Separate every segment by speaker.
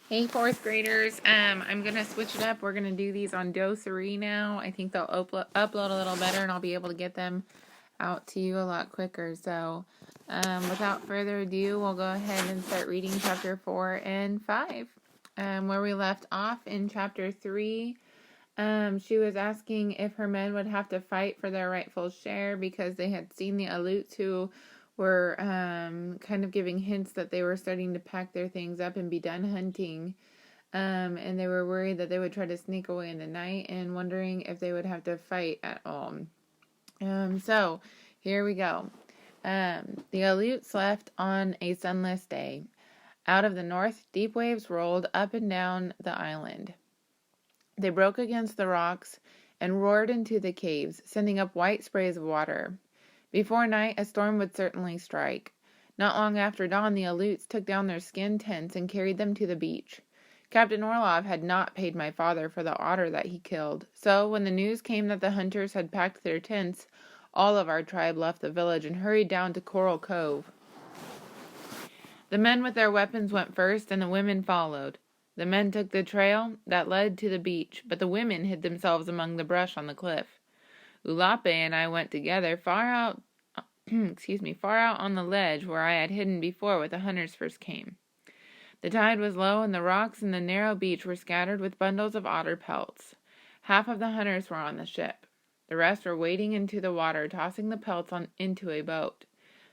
Speaker 1: Hey, fourth graders. I'm gonna switch it up. We're gonna do these on Do3 now. I think they'll upload a little better, and I'll be able to get them out to you a lot quicker. So, without further ado, we'll go ahead and start reading chapter 4 and 5. Where we left off in chapter 3, she was asking if her men would have to fight for their rightful share because they had seen the Aleuts who were kind of giving hints that they were starting to pack their things up and be done hunting. And they were worried that they would try to sneak away in the night and wondering if they would have to fight at all. So here we go. The Aleuts left on a sunless day. Out of the north, deep waves rolled up and down the island. They broke against the rocks and roared into the caves, sending up white sprays of water. Before night, a storm would certainly strike. Not long after dawn, the Aleuts took down their skin tents and carried them to the beach. Captain Orlov had not paid my father for the otter that he killed, so when the news came that the hunters had packed their tents, all of our tribe left the village and hurried down to Coral Cove. The men with their weapons went first, and the women followed. The men took the trail that led to the beach, but the women hid themselves among the brush on the cliff. Ulape and I went together far out on the ledge where I had hidden before when the hunters first came. The tide was low, and the rocks in the narrow beach were scattered with bundles of otter pelts. Half of the hunters were on the ship. The rest were wading into the water, tossing the pelts into a boat.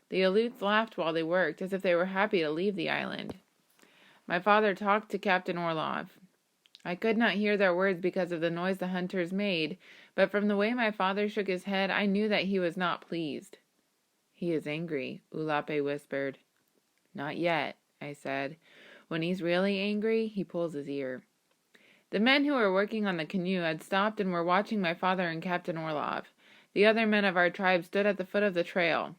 Speaker 1: The Aleuts laughed while they worked, as if they were happy to leave the island. My father talked to Captain Orlov. I could not hear their words because of the noise the hunters made, but from the way my father shook his head, I knew that he was not pleased. "He is angry," Ulape whispered. "Not yet," I said. "When he's really angry, he pulls his ear." The men who were working on the canoe had stopped and were watching my father and Captain Orlov. The other men of our tribe stood at the foot of the trail.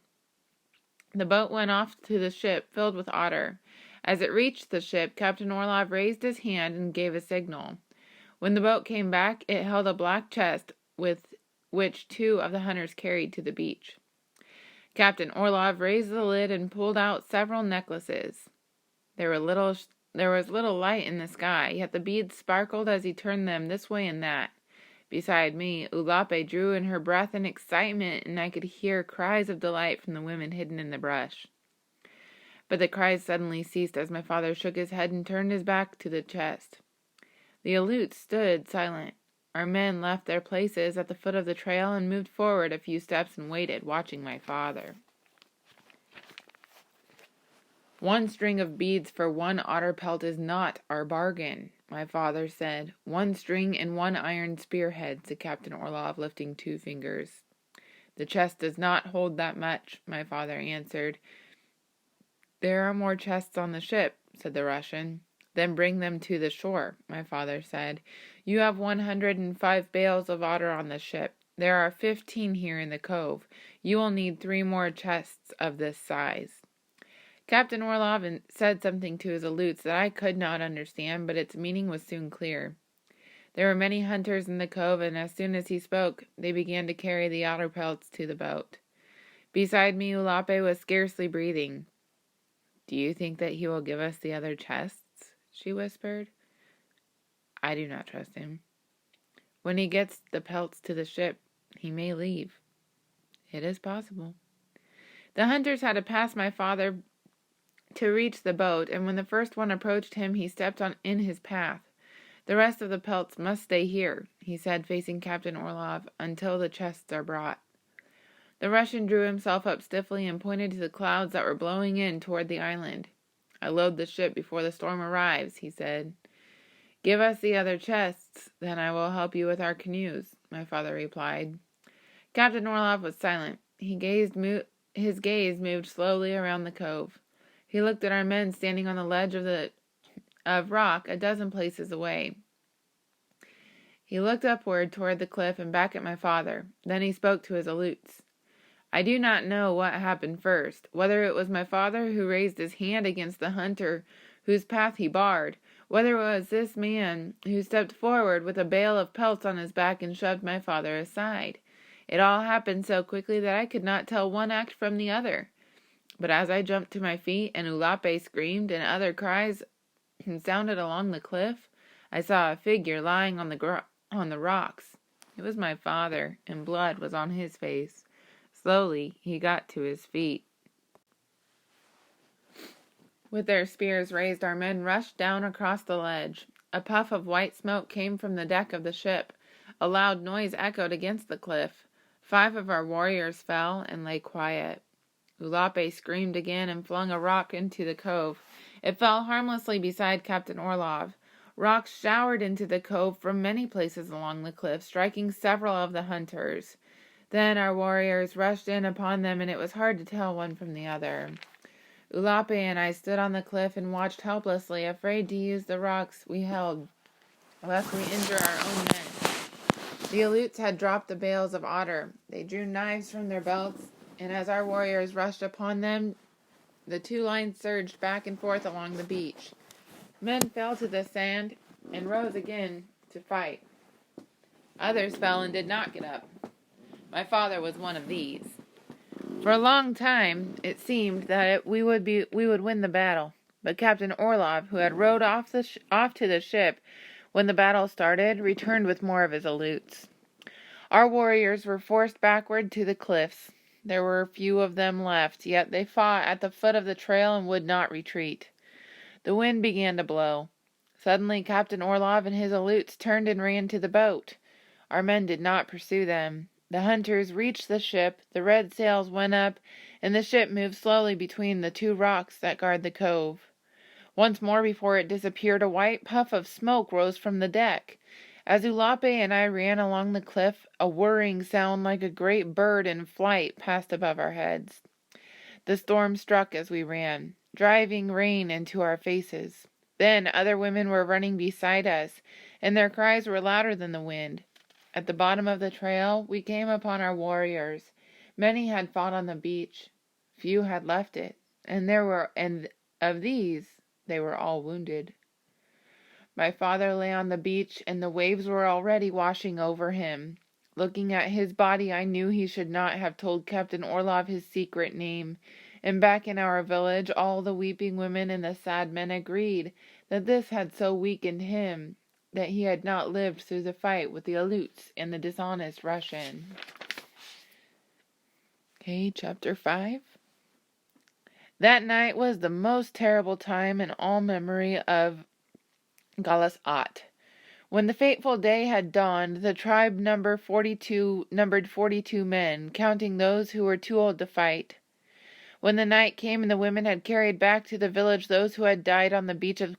Speaker 1: The boat went off to the ship, filled with otter. As it reached the ship, Captain Orlov raised his hand and gave a signal. When the boat came back, it held a black chest with which two of the hunters carried to the beach. Captain Orlov raised the lid and pulled out several necklaces. There was little light in the sky, yet the beads sparkled as he turned them this way and that. Beside me, Ulape drew in her breath in excitement, and I could hear cries of delight from the women hidden in the brush. But the cries suddenly ceased as my father shook his head and turned his back to the chest. The Aleuts stood silent. Our men left their places at the foot of the trail and moved forward a few steps and waited, watching my father. "One string of beads for one otter pelt is not our bargain," my father said. "One string and one iron spearhead," said Captain Orlov, lifting 2 fingers. "The chest does not hold that much," my father answered. "There are more chests on the ship," said the Russian. "Then bring them to the shore," my father said. "You have 105 bales of otter on the ship. There are 15 here in the cove. You will need 3 more chests of this size." Captain Orlov said something to his Aleuts that I could not understand, but its meaning was soon clear. There were many hunters in the cove, and as soon as he spoke, they began to carry the otter pelts to the boat. Beside me, Ulape was scarcely breathing. "Do you think that he will give us the other chests?" she whispered. "I do not trust him. When he gets the pelts to the ship, he may leave." "It is possible." The hunters had to pass my father to reach the boat, and when the first one approached him, he stepped in his path. "The rest of the pelts must stay here," he said, facing Captain Orlov, "until the chests are brought." The Russian drew himself up stiffly and pointed to the clouds that were blowing in toward the island. "I load the ship before the storm arrives," he said. "Give us the other chests, then I will help you with our canoes," my father replied. Captain Orlov was silent. His gaze moved slowly around the cove. He looked at our men standing on the ledge of rock a dozen places away. He looked upward toward the cliff and back at my father. Then he spoke to his Aleuts. I do not know what happened first, whether it was my father who raised his hand against the hunter whose path he barred, whether it was this man who stepped forward with a bale of pelts on his back and shoved my father aside. It all happened so quickly that I could not tell one act from the other. But as I jumped to my feet and Ulape screamed and other cries and sounded along the cliff, I saw a figure lying on the rocks. It was my father, and blood was on his face. Slowly, he got to his feet. With their spears raised, our men rushed down across the ledge. A puff of white smoke came from the deck of the ship. A loud noise echoed against the cliff. 5 of our warriors fell and lay quiet. Ulape screamed again and flung a rock into the cove. It fell harmlessly beside Captain Orlov. Rocks showered into the cove from many places along the cliff, striking several of the hunters. Then our warriors rushed in upon them, and it was hard to tell one from the other. Ulape and I stood on the cliff and watched helplessly, afraid to use the rocks we held, lest we injure our own men. The Aleuts had dropped the bales of otter. They drew knives from their belts, and as our warriors rushed upon them, the 2 lines surged back and forth along the beach. Men fell to the sand and rose again to fight. Others fell and did not get up. My father was one of these. For a long time, it seemed that we would win the battle, but Captain Orlov, who had rowed off to the ship when the battle started, returned with more of his Aleuts. Our warriors were forced backward to the cliffs. There were few of them left, yet they fought at the foot of the trail and would not retreat. The wind began to blow. Suddenly Captain Orlov and his Aleuts turned and ran to the boat. Our men did not pursue them. The hunters reached the ship, the red sails went up, and the ship moved slowly between the 2 rocks that guard the cove. Once more before it disappeared, a white puff of smoke rose from the deck. As Ulape and I ran along the cliff, a whirring sound like a great bird in flight passed above our heads. The storm struck as we ran, driving rain into our faces. Then other women were running beside us, and their cries were louder than the wind. At the bottom of the trail, we came upon our warriors. Many had fought on the beach. Few had left it, and of these, they were all wounded. My father lay on the beach, and the waves were already washing over him. Looking at his body, I knew he should not have told Captain Orlov his secret name. And back in our village, all the weeping women and the sad men agreed that this had so weakened him that he had not lived through the fight with the Aleuts and the dishonest Russian. Okay, chapter 5. That night was the most terrible time in all memory of Galasat. When the fateful day had dawned, the tribe numbered 42 men, counting those who were too old to fight. When the night came and the women had carried back to the village those who had died on the beach of